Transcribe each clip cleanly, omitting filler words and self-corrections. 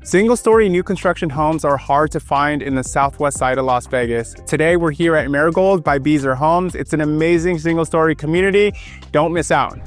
Single-story new construction homes are hard to find in the southwest side of Las Vegas. Today, we're here at Marigold by Beazer Homes. It's an amazing single-story community. Don't miss out.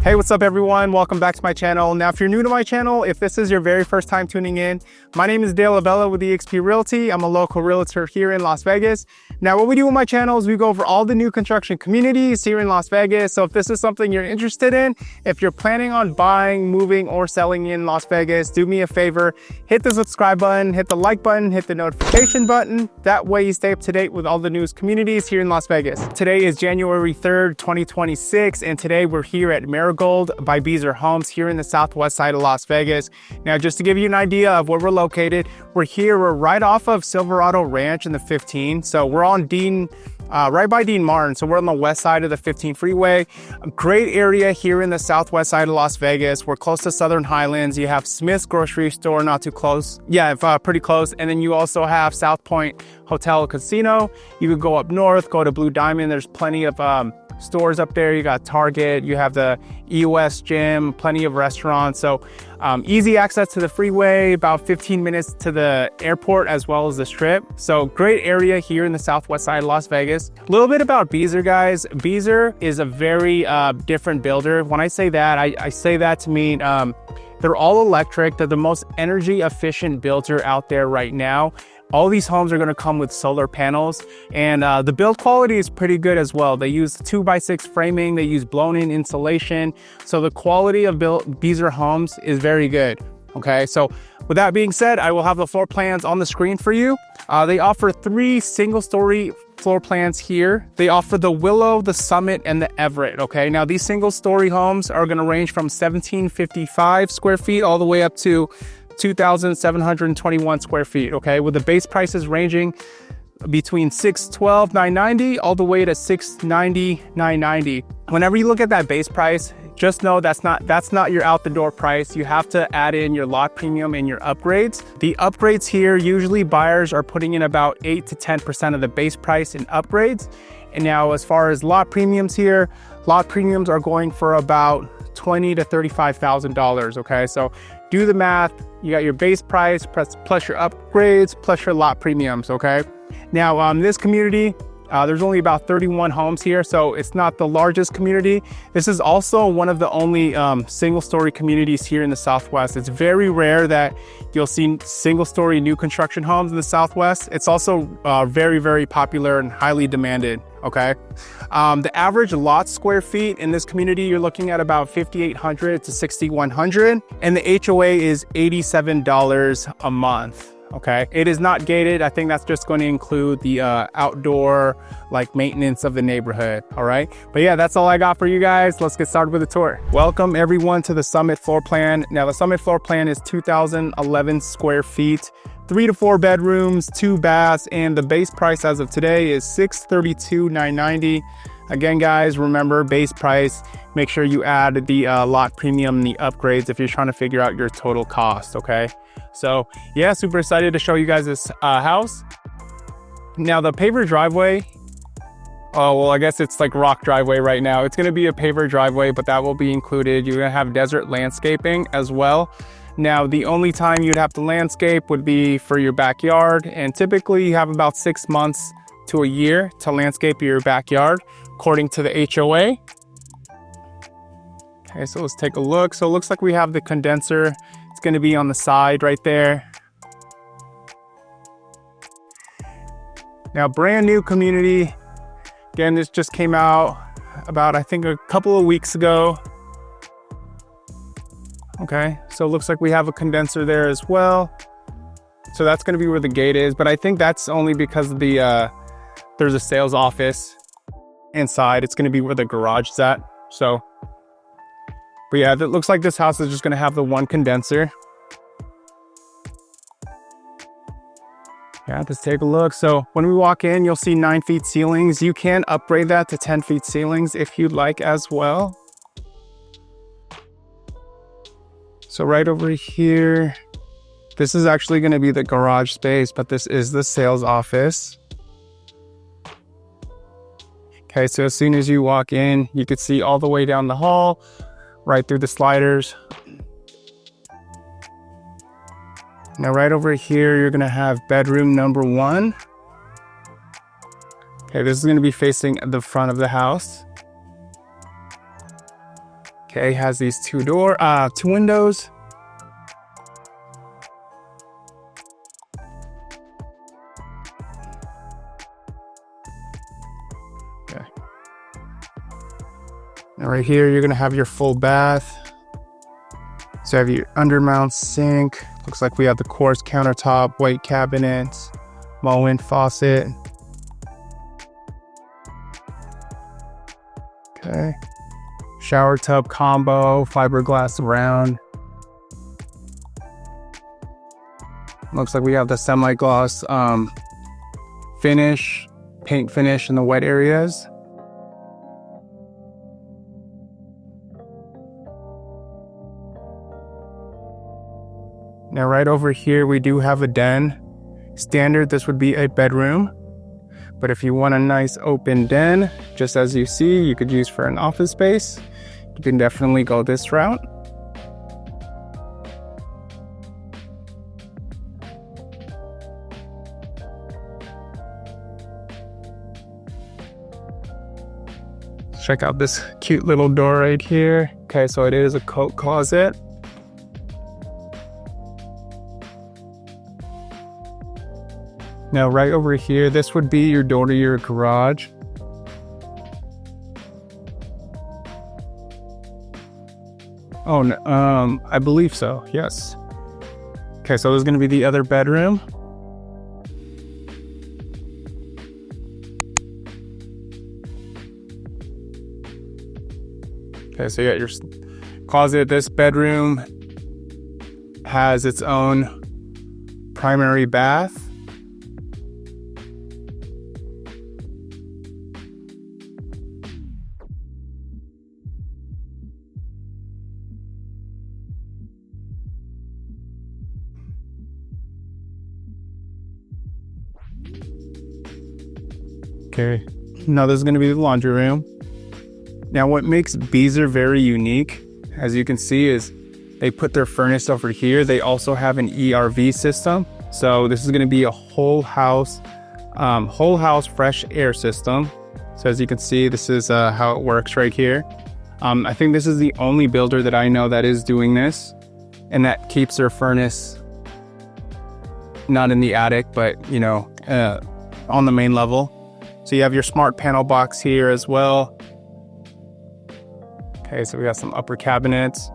Hey, what's up everyone? Welcome back to my channel. Now, if you're new to my channel, if this is your very first time tuning in, my name is Dale Abella with eXp Realty. I'm a local realtor here in Las Vegas. Now, what we do with my channel is we go over all the new construction communities here in Las Vegas. So if this is something you're interested in, if you're planning on buying, moving, or selling in Las Vegas, do me a favor, hit the subscribe button, hit the like button, hit the notification button. That way you stay up to date with all the newest communities here in Las Vegas. Today is January 3rd, 2026, and today we're here at Marigold by Beazer Homes here in the southwest side of Las Vegas. Now, just to give you an idea of where we're located, we're right off of Silverado Ranch in the 15. So we're on Dean, right by Dean Martin. So we're on the west side of the 15 freeway. A great area here in the southwest side of Las Vegas. We're close to Southern Highlands. You have Smith's grocery store, not too close. Yeah, pretty close. And then you also have South Point Hotel Casino. You could go up north, go to Blue Diamond. There's plenty of stores up there. You got Target, you have the EOS gym, plenty of restaurants. So easy access to the freeway, about 15 minutes to the airport as well as the strip. So great area here in the southwest side of Las Vegas. A little bit about Beazer, guys. Beazer is a very different builder. When I say that, I say that to mean they're all electric. They're the most energy efficient builder out there right now. All these homes are going to come with solar panels, and the build quality is pretty good as well. They use 2x6 framing, they use blown-in insulation, so the quality of Beazer homes is very good. Okay, so with that being said, I will have the floor plans on the screen for you. They offer 3 single-story floor plans here. They offer the Willow, the Summit, and the Everett. Okay, now these single-story homes are going to range from 1,755 square feet all the way up to 2,721 square feet, okay, with the base prices ranging between $612,990 all the way to $690,990. Whenever you look at that base price, just know that's not your out the door price. You have to add in your lot premium and your upgrades. The upgrades here, usually buyers are putting in about 8 to 10% of the base price in upgrades. And now as far as lot premiums here, lot premiums are going for about $20,000 to $35,000, okay? So do the math. You got your base price plus your upgrades plus your lot premiums, okay? Now, this community, there's only about 31 homes here, so it's not the largest community. This is also one of the only single-story communities here in the Southwest. It's very rare that you'll see single-story new construction homes in the Southwest. It's also very, very popular and highly demanded, okay? The average lot square feet in this community, you're looking at about 5,800 to 6,100, and the HOA is $87 a month. Okay, it is not gated. I think that's just going to include the outdoor maintenance of the neighborhood. All right, but yeah, that's all I got for you guys. Let's get started with the tour. Welcome everyone to the Summit floor plan. Now the Summit floor plan is 2,011 square feet, 3 to 4 bedrooms, 2 baths, and the base price as of today is $632,990. Again, guys, remember base price. Make sure you add the lot premium and the upgrades if you're trying to figure out your total cost. Okay. So yeah, super excited to show you guys this house. Now the paver driveway, oh, well, I guess it's like rock driveway right now. It's going to be a paver driveway, but that will be included. You're going to have desert landscaping as well. Now, the only time you'd have to landscape would be for your backyard. And typically you have about 6 months to a year to landscape your backyard, according to the HOA. Okay, so let's take a look. So it looks like we have the condenser. It's going to be on the side right there. Now, brand new community. Again, this just came out about, I think, a couple of weeks ago. Okay, so it looks like we have a condenser there as well. So that's going to be where the gate is, but I think that's only because of the there's a sales office inside. It's going to be where the garage is at. So, but yeah, it looks like this house is just going to have the one condenser. Yeah, let's take a look. So when we walk in, you'll see 9 feet ceilings. You can upgrade that to 10 feet ceilings if you'd like as well. So right over here, this is actually going to be the garage space, but this is the sales office. Okay, so as soon as you walk in, you could see all the way down the hall, right through the sliders. Now right over here, you're gonna have bedroom number 1. Okay, this is gonna be facing the front of the house. Okay, has these two windows. Okay. Now right here, you're gonna have your full bath. So you have your undermount sink. Looks like we have the quartz countertop, white cabinets, Moen faucet. Okay. Shower tub combo, fiberglass around. Looks like we have the semi-gloss paint finish in the wet areas. Now right over here, we do have a den. Standard, this would be a bedroom. But if you want a nice open den, just as you see, you could use for an office space. You can definitely go this route. Check out this cute little door right here. Okay, so it is a coat closet. Now right over here, this would be your door to your garage. Oh, no, I believe so, yes. Okay, so this is gonna be the other bedroom. Okay, so you got your closet. This bedroom has its own primary bath. Okay, now this is going to be the laundry room. Now what makes Beazer very unique, as you can see, is they put their furnace over here. They also have an ERV system. So this is going to be a whole house fresh air system. So as you can see, this is how it works right here. I think this is the only builder that I know that is doing this, and that keeps their furnace not in the attic, but you know, on the main level. So you have your smart panel box here as well. Okay, so we got some upper cabinets.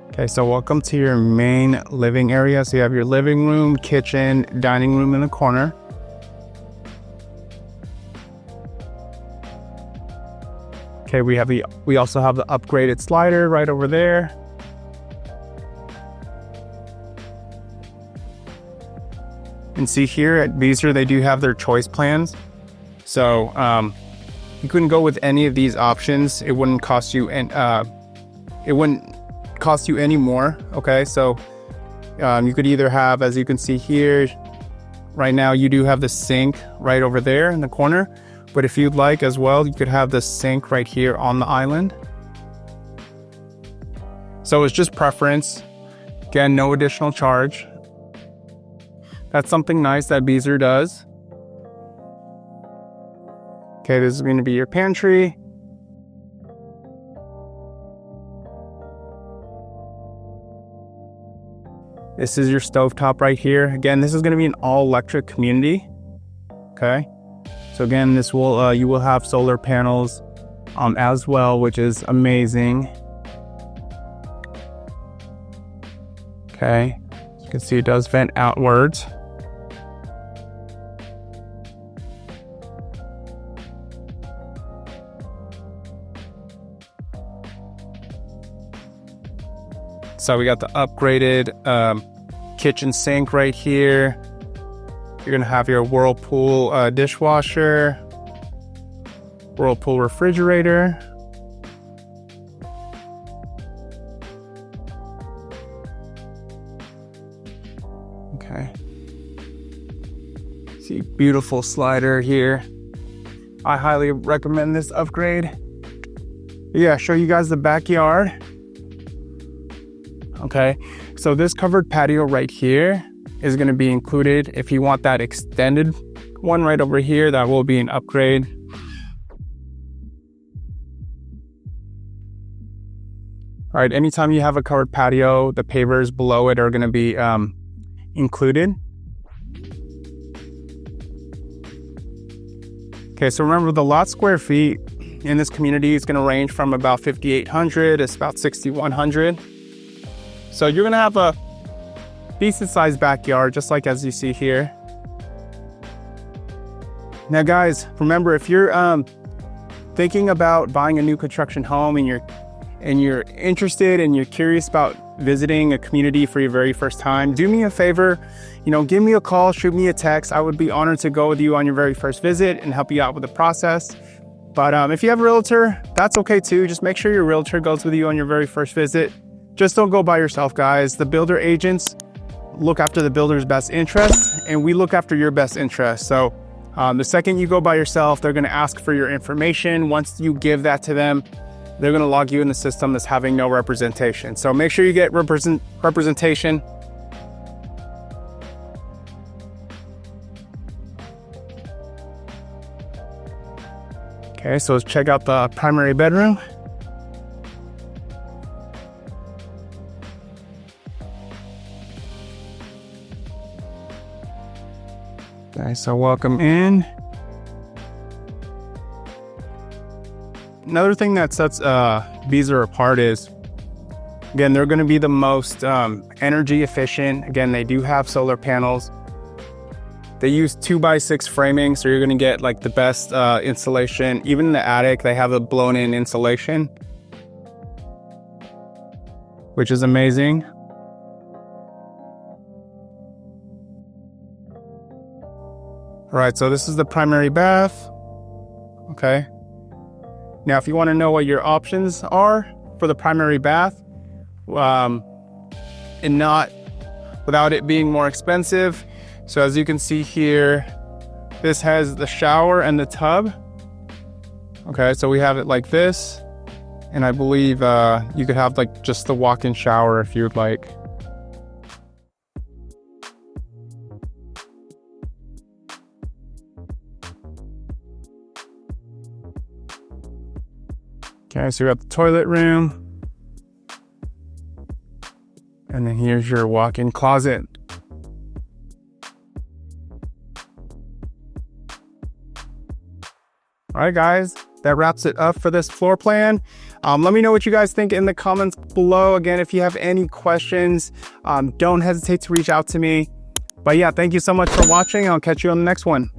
Okay, so welcome to your main living area. So you have your living room, kitchen, dining room in the corner. Okay, we also have the upgraded slider right over there. And see here at Beazer, they do have their choice plans. So you couldn't go with any of these options. It wouldn't cost you any more. Okay, so you could either have, as you can see here, right now you do have the sink right over there in the corner. But if you'd like as well, you could have the sink right here on the island. So it's just preference. Again, no additional charge. That's something nice that Beazer does. Okay, this is going to be your pantry. This is your stovetop right here. Again, this is going to be an all-electric community. Okay. So again, this will you will have solar panels as well, which is amazing. Okay, you can see it does vent outwards. So we got the upgraded kitchen sink right here. You're gonna have your Whirlpool dishwasher, Whirlpool refrigerator. Okay. See, beautiful slider here. I highly recommend this upgrade. Yeah, show you guys the backyard. Okay, so this covered patio right here is going to be included. If you want that extended one right over here, that will be an upgrade. All right, anytime you have a covered patio, the pavers below it are going to be included. Okay, so remember the lot square feet in this community is going to range from about 5,800 to about 6,100. So you're gonna have a decent sized backyard, just like as you see here. Now guys, remember, if you're thinking about buying a new construction home and you're interested and you're curious about visiting a community for your very first time, do me a favor, give me a call, shoot me a text. I would be honored to go with you on your very first visit and help you out with the process. But if you have a realtor, that's okay too. Just make sure your realtor goes with you on your very first visit. Just don't go by yourself, guys. The builder agents look after the builder's best interests, and we look after your best interests. So the second you go by yourself, they're gonna ask for your information. Once you give that to them, they're gonna log you in the system as having no representation. So make sure you get representation. Okay, so let's check out the primary bedroom. Okay, so welcome in. Another thing that sets Beazer apart is, again, they're going to be the most energy efficient. Again, they do have solar panels. They use 2x6 framing, so you're going to get like the best insulation. Even in the attic, they have a blown-in insulation, which is amazing. All right, so this is the primary bath. Okay. Now, if you want to know what your options are for the primary bath, and not without it being more expensive. So as you can see here, this has the shower and the tub. Okay, so we have it like this. And I believe you could have like just the walk-in shower if you would like. Okay, so we got the toilet room. And then here's your walk-in closet. All right, guys, that wraps it up for this floor plan. Let me know what you guys think in the comments below. Again, if you have any questions, don't hesitate to reach out to me. But yeah, thank you so much for watching. I'll catch you on the next one.